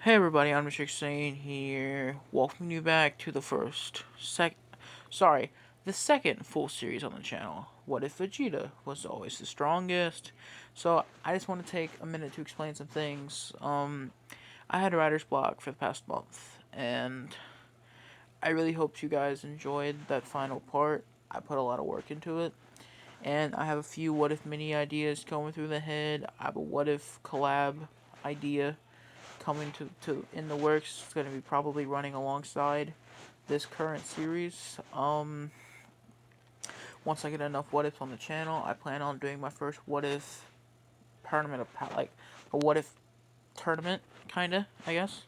Hey everybody, I'm Vegeta here, welcoming you back to the second full series on the channel. What if Vegeta was always the strongest? So I just want to take a minute to explain some things. I had writer's block for the past month, and I really hope you guys enjoyed that final part. I put a lot of work into it, and I have a few what if mini ideas going through the head. I have a what if collab idea coming to in the works. It's going to be probably running alongside this current series. Once I get enough what ifs on the channel, I plan on doing my first what if tournament of like a what if tournament, kinda, I guess.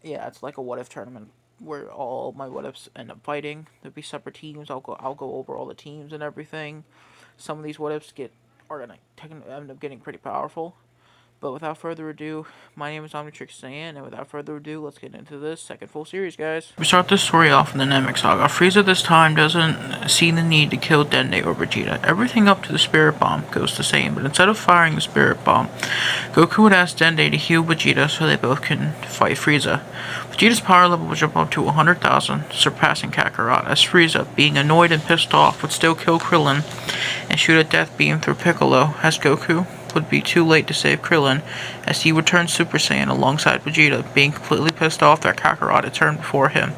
Yeah, it's like a what if tournament where all my what ifs end up fighting. There'll be separate teams. I'll go over all the teams and everything. Some of these what ifs are gonna end up getting pretty powerful. But without further ado, my name is Omnitrix Saiyan, and without further ado, let's get into this second full series, guys. We start this story off in the Namek Saga. Frieza this time doesn't see the need to kill Dende or Vegeta. Everything up to the Spirit Bomb goes the same, but instead of firing the Spirit Bomb, Goku would ask Dende to heal Vegeta so they both can fight Frieza. Vegeta's power level would jump up to 100,000, surpassing Kakarot, as Frieza, being annoyed and pissed off, would still kill Krillin and shoot a death beam through Piccolo, as Goku would be too late to save Krillin, as he would turn Super Saiyan alongside Vegeta, being completely pissed off that Kakarot had turned before him.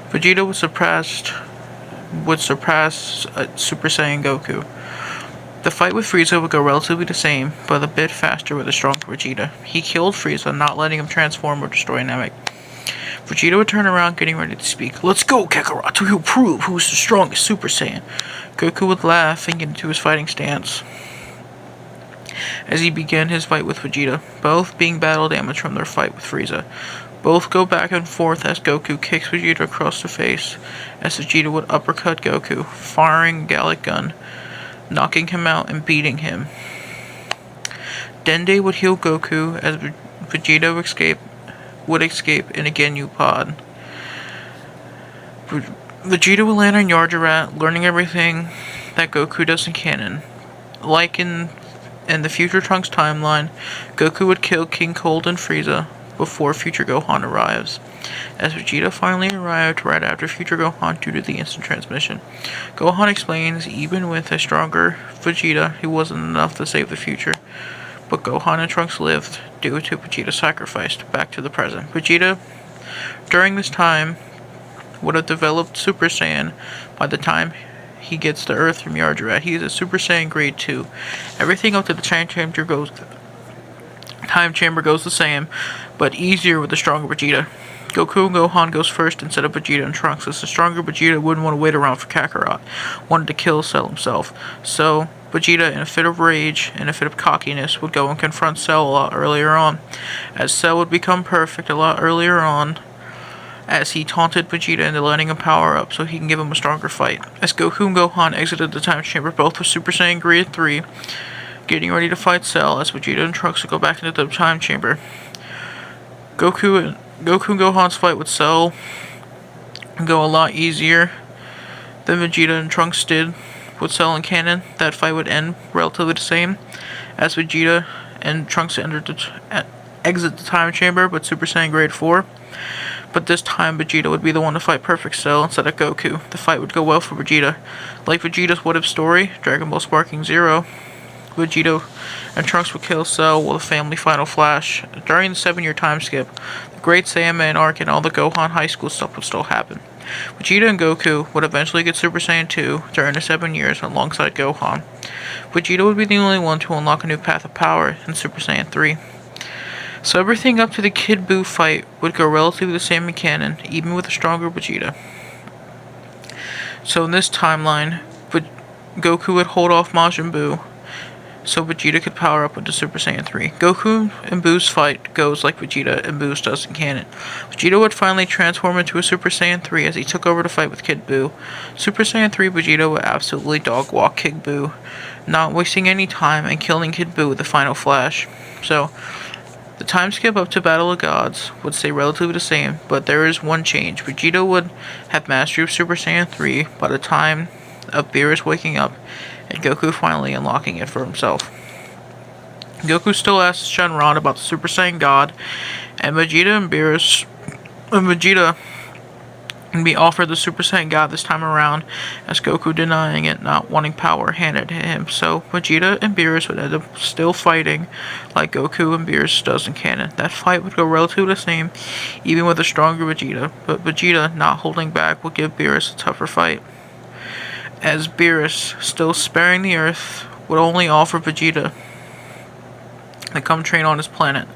Vegeta would surpass Super Saiyan Goku. The fight with Frieza would go relatively the same, but a bit faster with a stronger Vegeta. He killed Frieza, not letting him transform or destroy Namek. Vegeta would turn around, getting ready to speak. "Let's go, Kakarot, we'll prove who's the strongest Super Saiyan." Goku would laugh and get into his fighting stance as he began his fight with Vegeta, both being battle damage from their fight with Frieza. Both go back and forth as Goku kicks Vegeta across the face, as Vegeta would uppercut Goku, firing a Gallic gun, knocking him out and beating him. Dende would heal Goku as Vegeta would escape in a Ginyu pod. Vegeta would land on Yarjarat, learning everything that Goku does in canon. Like in the Future Trunks timeline, Goku would kill King Cold and Frieza before Future Gohan arrives, as Vegeta finally arrived right after Future Gohan due to the instant transmission. Gohan explains even with a stronger Vegeta, he wasn't enough to save the future, but Gohan and Trunks lived due to Vegeta's sacrifice. Back to the present. Vegeta, during this time, would have developed Super Saiyan by the time he gets to Earth from Yarjarat. He is a Super Saiyan Grade 2. Everything up to the time chamber goes the same, but easier with the stronger Vegeta. Goku and Gohan goes first instead of Vegeta and Trunks, as the stronger Vegeta wouldn't want to wait around for Kakarot, wanted to kill Cell himself. So, Vegeta, in a fit of rage and a fit of cockiness, would go and confront Cell a lot earlier on, as Cell would become perfect a lot earlier on, as he taunted Vegeta into letting him power up so he can give him a stronger fight. As Goku and Gohan exited the time chamber, both with Super Saiyan Grade 3, getting ready to fight Cell, as Vegeta and Trunks would go back into the time chamber. Goku and Gohan's fight with Cell would go a lot easier than Vegeta and Trunks did with Cell and canon. That fight would end relatively the same, as Vegeta and Trunks exit the time chamber with Super Saiyan Grade 4. But this time, Vegeta would be the one to fight Perfect Cell instead of Goku. The fight would go well for Vegeta. Like Vegeta's what if story, Dragon Ball Sparking Zero, Vegeta and Trunks would kill Cell with a family final flash. During the 7-year time skip, the Great Saiyaman arc and all the Gohan high school stuff would still happen. Vegeta and Goku would eventually get Super Saiyan 2 during the 7 years alongside Gohan. Vegeta would be the only one to unlock a new path of power in Super Saiyan 3. So everything up to the Kid Buu fight would go relatively the same in canon, even with a stronger Vegeta. So in this timeline, Goku would hold off Majin Buu, so Vegeta could power up into Super Saiyan 3. Goku and Buu's fight goes like Vegeta and Buu's does in canon. Vegeta would finally transform into a Super Saiyan 3 as he took over to fight with Kid Buu. Super Saiyan 3 Vegeta would absolutely dog walk Kid Buu, not wasting any time and killing Kid Buu with the final flash. So, the time skip up to Battle of Gods would stay relatively the same, but there is one change. Vegeta would have mastery of Super Saiyan 3 by the time of Beerus waking up, and Goku finally unlocking it for himself. Goku still asks Shenron about the Super Saiyan God, and Vegeta be offered the Super Saiyan God this time around, as Goku denying it, not wanting power handed to him. So Vegeta and Beerus would end up still fighting like Goku and Beerus does in canon. That fight would go relatively the same, even with a stronger Vegeta, but Vegeta, not holding back, would give Beerus a tougher fight. As Beerus, still sparing the Earth, would only offer Vegeta to come train on his planet.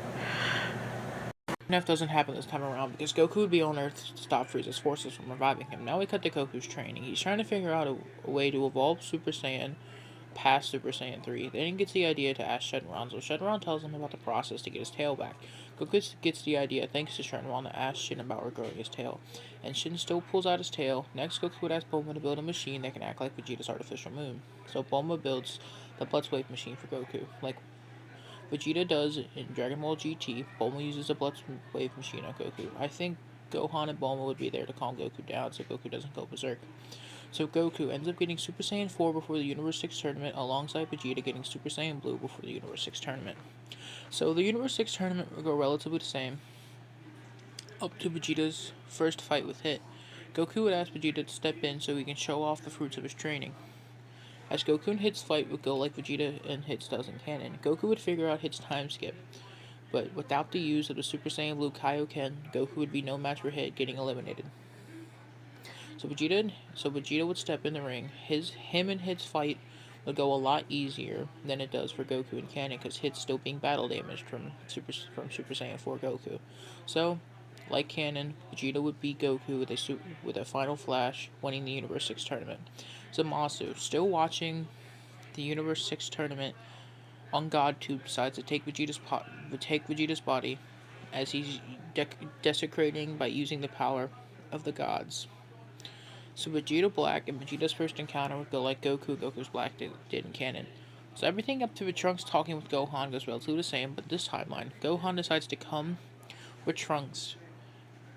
Enough doesn't happen this time around because Goku would be on Earth to stop Frieza's forces from reviving him. Now we cut to Goku's training. He's trying to figure out a way to evolve Super Saiyan past Super Saiyan 3. Then he gets the idea to ask Shenron, so Shenron tells him about the process to get his tail back. Goku gets the idea thanks to Shenron to ask Shin about regrowing his tail, and Shin still pulls out his tail. Next, Goku would ask Bulma to build a machine that can act like Vegeta's artificial moon. So Bulma builds the Blood Wave machine for Goku. Like Vegeta does in Dragon Ball GT, Bulma uses a Blood Wave machine on Goku. I think Gohan and Bulma would be there to calm Goku down so Goku doesn't go berserk. So Goku ends up getting Super Saiyan 4 before the Universe 6 tournament, alongside Vegeta getting Super Saiyan Blue before the Universe 6 tournament. So the Universe 6 tournament will go relatively the same, up to Vegeta's first fight with Hit. Goku would ask Vegeta to step in so he can show off the fruits of his training. As Goku and Hit's fight would go like Vegeta and Hit's does in canon, Goku would figure out Hit's time skip, but without the use of the Super Saiyan Blue Kaioken, Goku would be no match for Hit, getting eliminated. So Vegeta would step in the ring. Him and Hit's fight would go a lot easier than it does for Goku in canon, because Hit's still being battle damaged from Super Saiyan 4 Goku. So, like canon, Vegeta would beat Goku with a final flash, winning the Universe 6 tournament. Zamasu, still watching the Universe 6 tournament on GodTube, decides to take Vegeta's body, as he's desecrating by using the power of the gods. So Vegeta Black and Vegeta's first encounter would go like Goku's Black did in canon. So everything up to Trunks talking with Gohan goes relatively the same, but this timeline, Gohan decides to come with Trunks,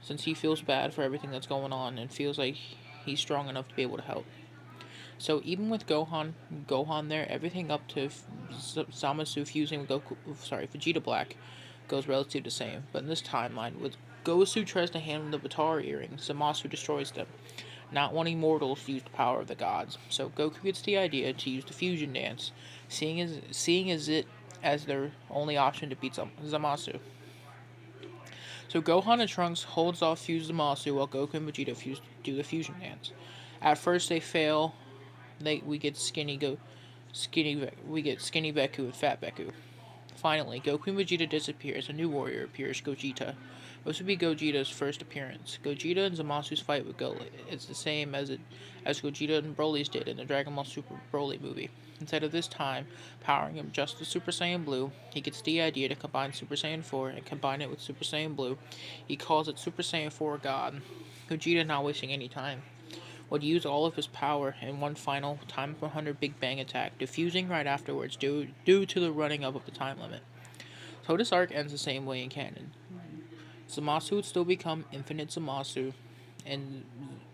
since he feels bad for everything that's going on and feels like he's strong enough to be able to help. So even with Gohan there, everything up to Zamasu fusing with Vegeta Black goes relatively the same. But in this timeline, with Gosu tries to hand him the Vatar earrings, Zamasu destroys them, not wanting mortals to use the power of the gods. So Goku gets the idea to use the fusion dance, seeing as it as their only option to beat Zamasu. So Gohan and Trunks holds off Fuse Zamasu while Goku and Vegeta do the fusion dance. At first they fail. We get Skinny Beku and Fat Beku. Finally, Goku and Vegeta disappear as a new warrior appears, Gogeta. This would be Gogeta's first appearance. Gogeta and Zamasu's fight would go. It's the same as Gogeta and Broly's did in the Dragon Ball Super Broly movie. Instead of this time powering him just with Super Saiyan Blue, he gets the idea to combine Super Saiyan 4 and combine it with Super Saiyan Blue. He calls it Super Saiyan 4 God. Gogeta, not wasting any time, would use all of his power in one final time 100 Big Bang attack, defusing right afterwards due to the running up of the time limit. So this arc ends the same way in canon. Zamasu would still become Infinite Zamasu, and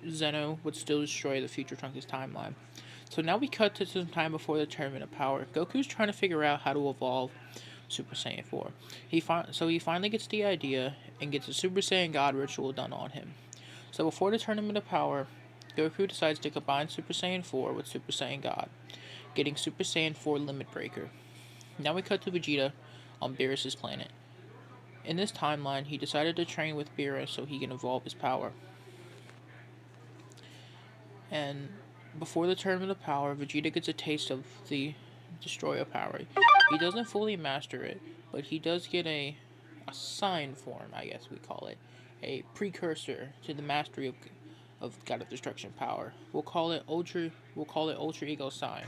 Zeno would still destroy the future Trunks' timeline. So now we cut to some time before the Tournament of Power. Goku's trying to figure out how to evolve Super Saiyan 4. He finally gets the idea and gets a Super Saiyan God ritual done on him. So before the Tournament of Power, Goku decides to combine Super Saiyan 4 with Super Saiyan God, getting Super Saiyan 4 Limit Breaker. Now we cut to Vegeta on Beerus' planet. In this timeline, he decided to train with Beerus so he can evolve his power. And before the Tournament of Power, Vegeta gets a taste of the Destroyer power. He doesn't fully master it, but he does get a sign form, I guess we call it, a precursor to the mastery of God of Destruction power. We'll call it Ultra Ego Sign.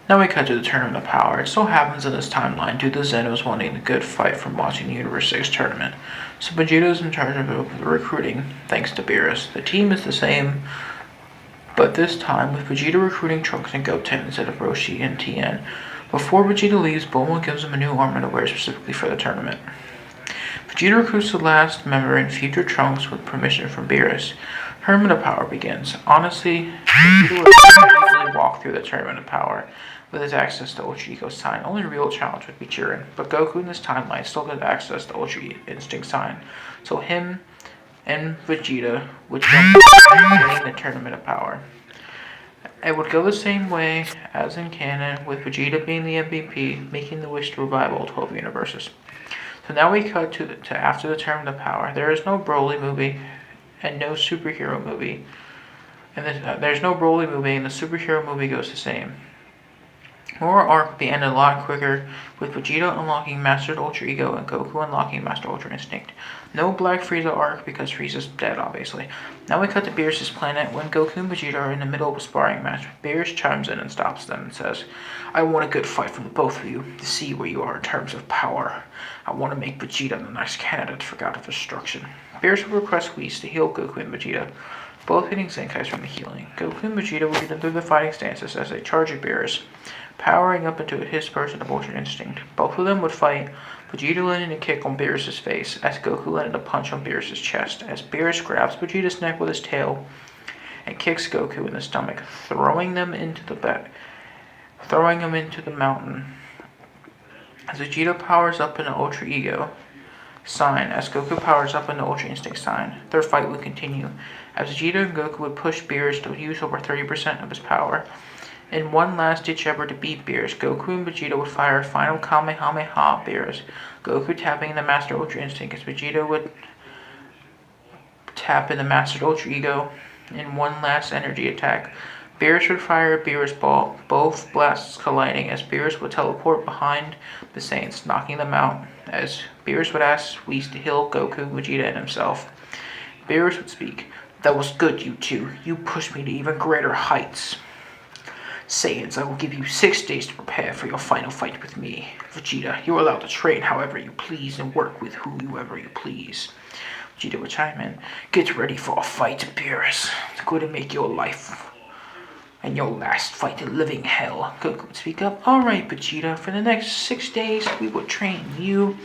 Now we cut to the Tournament of Power. It so happens in this timeline, due to Zenos wanting a good fight from watching the Universe 6 tournament. So Vegeta is in charge of the recruiting, thanks to Beerus. The team is the same, but this time with Vegeta recruiting Trunks and Goten instead of Roshi and Tien. Before Vegeta leaves, Bulma gives him a new armor to wear specifically for the tournament. Vegeta recruits the last member in future Trunks with permission from Beerus. Tournament of Power begins. Honestly, Vegeta would easily walk through the Tournament of Power. with his access to Ultra Ego Sign. Only real challenge would be Jiren, but Goku in this timeline still got access to Ultra Instinct Sign. So him and Vegeta would jump winning the Tournament of Power. It would go the same way as in canon, with Vegeta being the MVP, making the wish to revive all 12 universes. So now we cut to after the Tournament of Power. There is no Broly movie and no superhero movie. And there's no Broly movie, and the superhero movie goes the same. More arc would be ended a lot quicker, with Vegeta unlocking Mastered Ultra Ego and Goku unlocking Master Ultra Instinct. No Black Frieza arc because Frieza's dead, obviously. Now we cut to Beerus' planet when Goku and Vegeta are in the middle of a sparring match. Beerus chimes in and stops them and says, "I want a good fight from the both of you to see where you are in terms of power. I want to make Vegeta the next candidate for God of Destruction." Beerus will request Whis to heal Goku and Vegeta, both hitting Zenkais from the healing. Goku and Vegeta will get into the fighting stances as they charge at Beerus, powering up into his version of Ultra Instinct. Both of them would fight, Vegeta landing a kick on Beerus' face, as Goku landed a punch on Beerus' chest, as Beerus grabs Vegeta's neck with his tail and kicks Goku in the stomach, throwing him into the mountain. As Vegeta powers up into Ultra Ego Sign, as Goku powers up into Ultra Instinct Sign, their fight would continue, as Vegeta and Goku would push Beerus to use over 30% of his power. In one last-ditch effort to beat Beerus, Goku and Vegeta would fire a final Kamehameha at Beerus, Goku tapping the Master Ultra Instinct as Vegeta would tap in the Master Ultra Ego in one last energy attack. Beerus would fire a Beerus Ball, both blasts colliding as Beerus would teleport behind the Saints, knocking them out, as Beerus would ask Whis to heal Goku, Vegeta, and himself. Beerus would speak, "That was good, you two. You pushed me to even greater heights. Saiyans, I will give you 6 days to prepare for your final fight with me. Vegeta, you are allowed to train however you please and work with whoever you please." Vegeta would chime in, "Get ready for a fight, Beerus. It's going to make your life and your last fight a living hell." Goku would speak up, "Alright, Vegeta, for the next 6 days, we will train you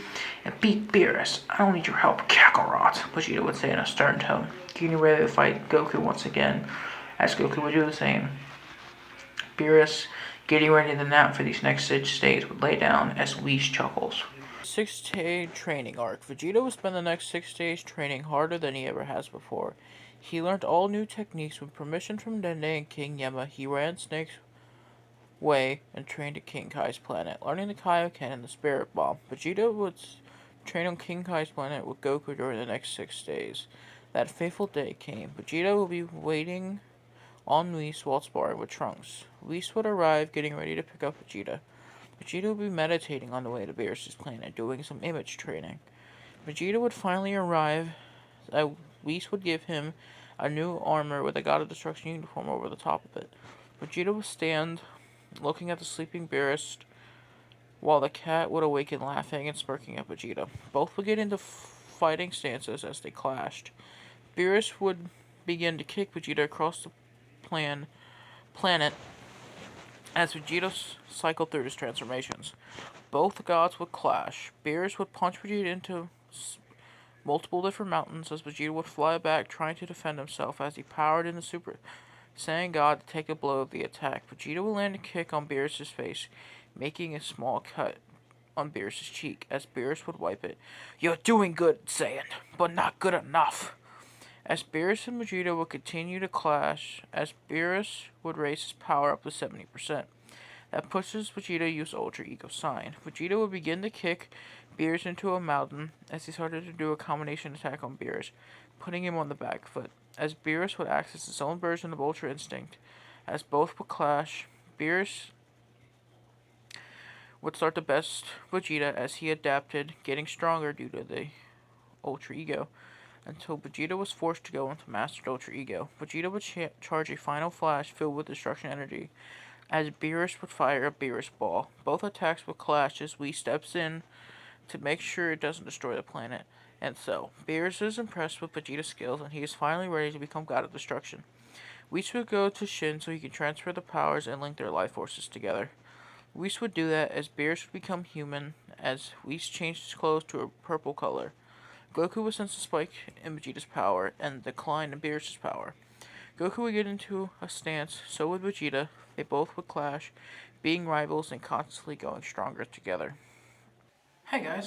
and beat Beerus. I don't need your help, Kakarot," Vegeta would say in a stern tone, getting ready to fight Goku once again, as Goku would do the same. Beerus, getting ready to nap for these next 6 days, would lay down as Whis chuckles. 6-day training arc. Vegeta will spend the next 6 days training harder than he ever has before. He learned all new techniques with permission from Dende and King Yama. He ran Snake's way and trained at King Kai's planet, learning the Kaioken and the Spirit Bomb. Vegeta would train on King Kai's planet with Goku during the next 6 days. That fateful day came. Vegeta will be waiting on Whis while sparring with Trunks. Whis would arrive, getting ready to pick up Vegeta. Vegeta would be meditating on the way to Beerus' planet, doing some image training. Vegeta would finally arrive. Whis would give him a new armor with a God of Destruction uniform over the top of it. Vegeta would stand, looking at the sleeping Beerus, while the cat would awaken laughing and smirking at Vegeta. Both would get into fighting stances as they clashed. Beerus would begin to kick Vegeta across the planet as Vegeta cycled through his transformations. Both gods would clash. Beerus would punch Vegeta into multiple different mountains as Vegeta would fly back, trying to defend himself as he powered in the Super Saiyan God to take a blow of the attack. Vegeta would land a kick on Beerus' face, making a small cut on Beerus' cheek as Beerus would wipe it. "You're doing good, Saiyan, but not good enough." As Beerus and Vegeta would continue to clash, as Beerus would raise his power up to 70%. That pushes Vegeta to use Ultra Ego Sign. Vegeta would begin to kick Beerus into a mountain as he started to do a combination attack on Beerus, putting him on the back foot. As Beerus would access his own version of Ultra Instinct, as both would clash, Beerus would start to best Vegeta as he adapted, getting stronger due to the Ultra Ego, until Vegeta was forced to go into Mastered Ultra Ego. Vegeta would charge a final flash filled with destruction energy, as Beerus would fire a Beerus Ball. Both attacks would clash as Whis steps in to make sure it doesn't destroy the planet. And so, Beerus is impressed with Vegeta's skills, and he is finally ready to become God of Destruction. Whis would go to Shin so he can transfer the powers and link their life forces together. Whis would do that as Beerus would become human, as Whis changed his clothes to a purple color. Goku would sense a spike in Vegeta's power and a decline in Beerus' power. Goku would get into a stance, so would Vegeta, They both would clash, being rivals and constantly going stronger together. Hey guys.